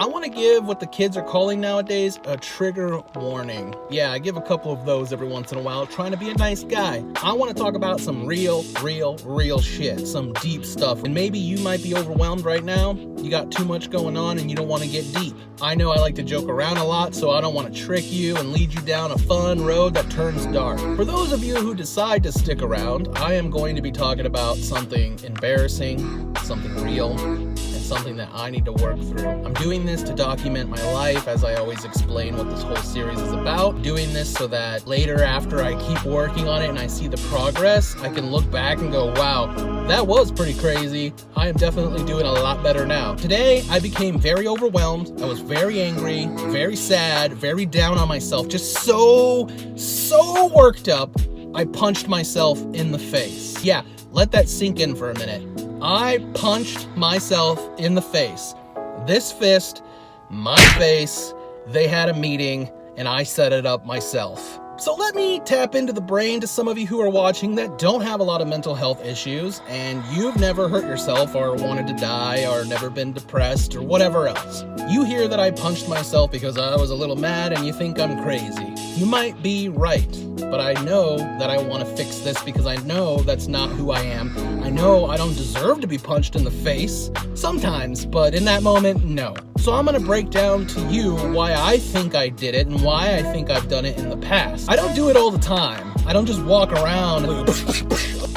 I want to give what the kids are calling nowadays a trigger warning. Yeah, I give a couple of those every once in a while, trying to be a nice guy. I want to talk about some real shit, some deep stuff. And maybe you might be overwhelmed right now. You got too much going on and you don't want to get deep. I know I like to joke around a lot, so I don't want to trick you and lead you down a fun road that turns dark. For those of you who decide to stick around, I am going to be talking about something embarrassing, something real, and something that I need to work through. I'm doing this to document my life, as I always explain what this whole series is about. Doing this so that later, after I keep working on it and I see the progress, I can look back and go, wow, that was pretty crazy. I am definitely doing a lot better now. Today, I became very overwhelmed. I was very angry, very sad, very down on myself, just so worked up. I punched myself in the face. Yeah, let that sink in for a minute. I punched myself in the face. This fist, my face, they had a meeting, and I set it up myself. So let me tap into the brain to some of you who are watching that don't have a lot of mental health issues, and you've never hurt yourself or wanted to die or never been depressed or whatever else. You hear that I punched myself because I was a little mad and you think I'm crazy. You might be right, but I know that I want to fix this because I know that's not who I am. I know I don't deserve to be punched in the face. Sometimes, but in that moment, no. So I'm going to break down to you why I think I did it and why I think I've done it in the past. I don't do it all the time. I don't just walk around and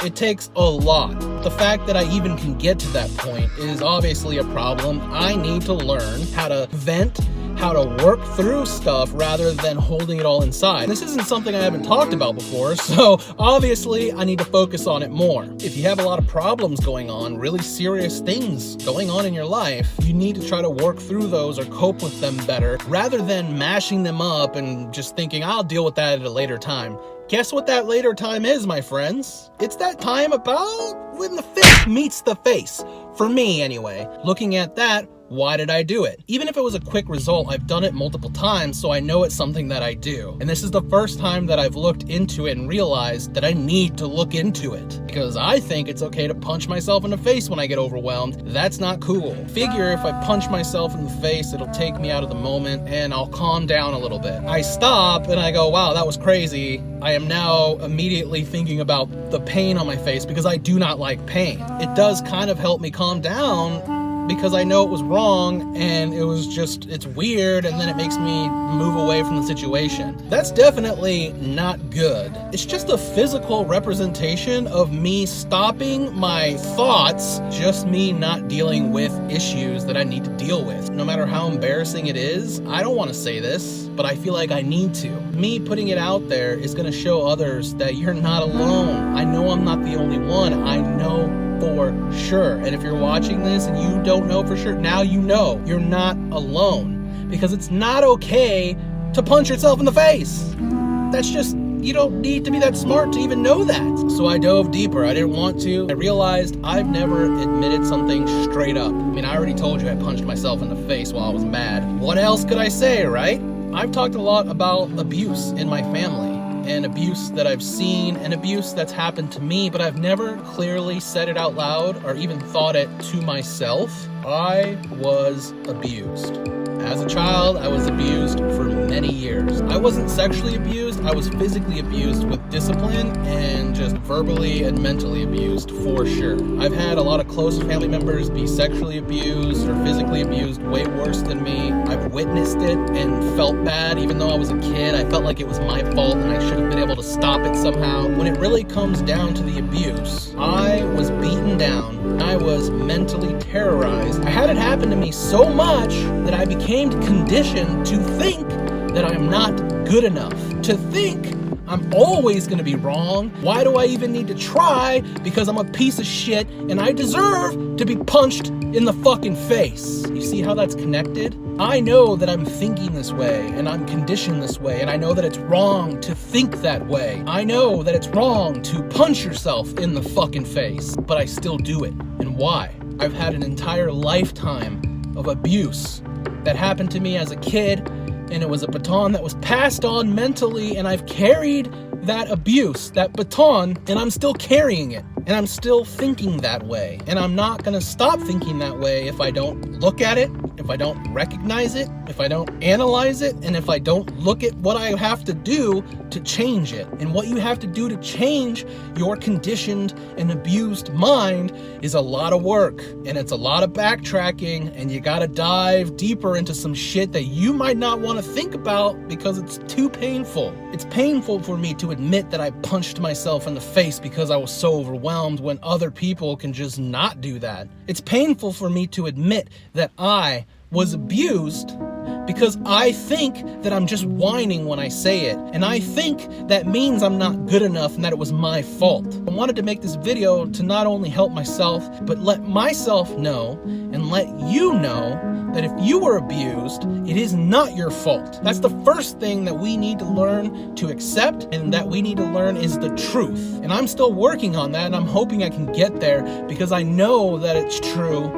it takes a lot. The fact that I even can get to that point is obviously a problem. I need to learn how to vent, how to work through stuff rather than holding it all inside. This isn't something I haven't talked about before, so obviously I need to focus on it more. If you have a lot of problems going on, really serious things going on in your life, you need to try to work through those or cope with them better rather than mashing them up and just thinking, I'll deal with that at a later time. Guess what that later time is, my friends? It's that time about when the fist meets the face. For me, anyway. Looking at that, why did I do it? Even if it was a quick result, I've done it multiple times, so I know it's something that I do. And this is the first time that I've looked into it and realized that I need to look into it. Because I think it's okay to punch myself in the face when I get overwhelmed. That's not cool. Figure if I punch myself in the face, it'll take me out of the moment and I'll calm down a little bit. I stop and I go, wow, that was crazy. I am now immediately thinking about the pain on my face because I do not like pain. It does kind of help me calm down because I know it was wrong and it's weird, and then it makes me move away from the situation. That's definitely not good. It's just a physical representation of me stopping my thoughts, just me not dealing with issues that I need to deal with. No matter how embarrassing it is, I don't want to say this, but I feel like I need to. Me putting it out there is going to show others that you're not alone. I know I'm not the only one. I know for sure. And if you're watching this and you don't know for sure, now you know you're not alone, because it's not okay to punch yourself in the face. That's just, you don't need to be that smart to even know that. So I dove deeper. I didn't want to. I realized I've never admitted something straight up. I mean, I already told you I punched myself in the face while I was mad. What else could I say, right? I've talked a lot about abuse in my family, and abuse that I've seen, and abuse that's happened to me, but I've never clearly said it out loud or even thought it to myself. I was abused. As a child, I was abused for many years. I wasn't sexually abused, I was physically abused with discipline and just verbally and mentally abused for sure. I've had a lot of close family members be sexually abused or physically abused way worse than me. I've witnessed it and felt bad even though I was a kid. I felt like it was my fault and I should have been able to stop it somehow. When it really comes down to the abuse, I was beaten down. I was mentally terrorized. I had it happen to me so much that I became conditioned to think that I'm not good enough, to think I'm always going to be wrong. Why do I even need to try? Because I'm a piece of shit and I deserve to be punched in the fucking face. You see how that's connected? I know that I'm thinking this way and I'm conditioned this way, and I know that it's wrong to think that way. I know that it's wrong to punch yourself in the fucking face, but I still do it. And why? I've had an entire lifetime of abuse that happened to me as a kid, and it was a baton that was passed on mentally, and I've carried that abuse, that baton, and I'm still carrying it, and I'm still thinking that way, and I'm not gonna stop thinking that way if I don't look at it, if I don't recognize it, if I don't analyze it, and if I don't look at what I have to do to change it. And what you have to do to change your conditioned and abused mind is a lot of work, and it's a lot of backtracking, and you gotta dive deeper into some shit that you might not want to think about because it's too painful. It's painful for me to admit that I punched myself in the face because I was so overwhelmed when other people can just not do that. It's painful for me to admit that I was abused because I think that I'm just whining when I say it, and I think that means I'm not good enough and that it was my fault. I wanted to make this video to not only help myself, but let myself know and let you know that if you were abused, it is not your fault. That's the first thing that we need to learn to accept, and that we need to learn is the truth. And I'm still working on that, and I'm hoping I can get there because I know that it's true.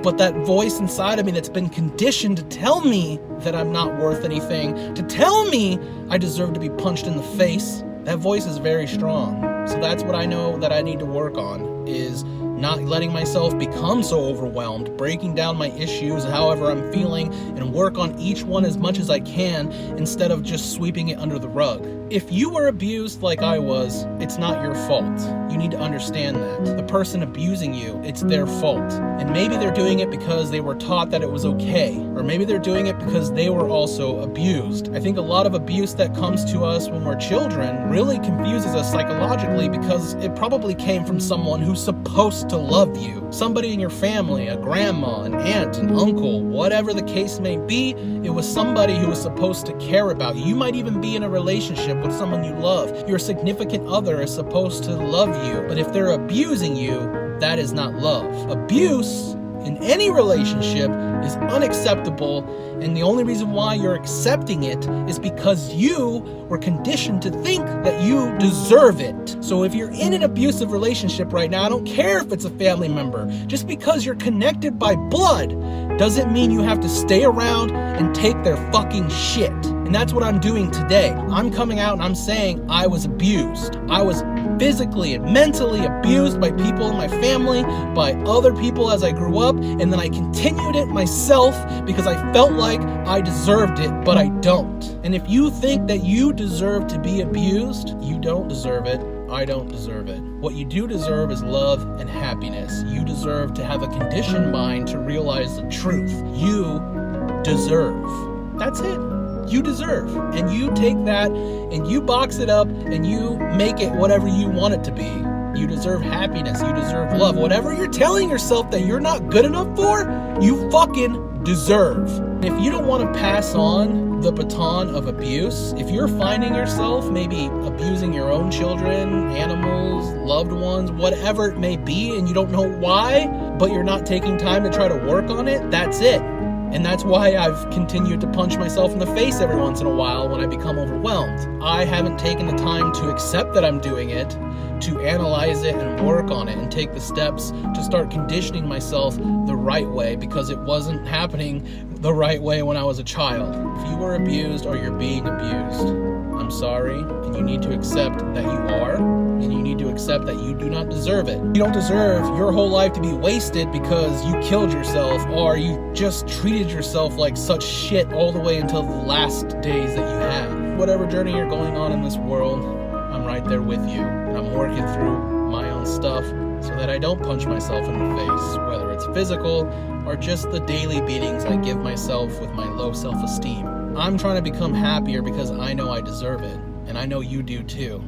But that voice inside of me that's been conditioned to tell me that I'm not worth anything, to tell me I deserve to be punched in the face, that voice is very strong. So that's what I know that I need to work on, is not letting myself become so overwhelmed, breaking down my issues however I'm feeling, and work on each one as much as I can instead of just sweeping it under the rug. If you were abused like I was, it's not your fault. You need to understand that. The person abusing you, it's their fault. And maybe they're doing it because they were taught that it was okay, or maybe they're doing it because they were also abused. I think a lot of abuse that comes to us when we're children really confuses us psychologically because it probably came from someone who's supposed to love you. Somebody in your family, a grandma, an aunt, an uncle, whatever the case may be, it was somebody who was supposed to care about you. You might even be in a relationship with someone you love. Your significant other is supposed to love you, but if they're abusing you, that is not love. Abuse in any relationship is unacceptable, and the only reason why you're accepting it is because you were conditioned to think that you deserve it. So if you're in an abusive relationship right now, I don't care if it's a family member, just because you're connected by blood doesn't mean you have to stay around and take their fucking shit. And that's what I'm doing today. I'm coming out and I'm saying I was abused. I was physically and mentally abused by people in my family, by other people as I grew up, and then I continued it myself because I felt like I deserved it, but I don't. And if you think that you deserve to be abused, you don't deserve it. I don't deserve it. What you do deserve is love and happiness. You deserve to have a conditioned mind to realize the truth. You deserve. That's it. You deserve. And you take that and you box it up and you make it whatever you want it to be. You deserve happiness. You deserve love. Whatever you're telling yourself that you're not good enough for, you fucking deserve. If you don't want to pass on the baton of abuse, if you're finding yourself maybe abusing your own children, animals, loved ones, whatever it may be, and you don't know why, but you're not taking time to try to work on it, that's it. And that's why I've continued to punch myself in the face every once in a while when I become overwhelmed. I haven't taken the time to accept that I'm doing it, to analyze it and work on it and take the steps to start conditioning myself the right way, because it wasn't happening the right way when I was a child. If you were abused or you're being abused, I'm sorry, and you need to accept that you are, and you need to accept that you do not deserve it. You don't deserve your whole life to be wasted because you killed yourself or you just treated yourself like such shit all the way until the last days that you have. Whatever journey you're going on in this world, I'm right there with you, and I'm working through my own stuff so that I don't punch myself in the face, whether it's physical or just the daily beatings I give myself with my low self-esteem. I'm trying to become happier because I know I deserve it, and I know you do too.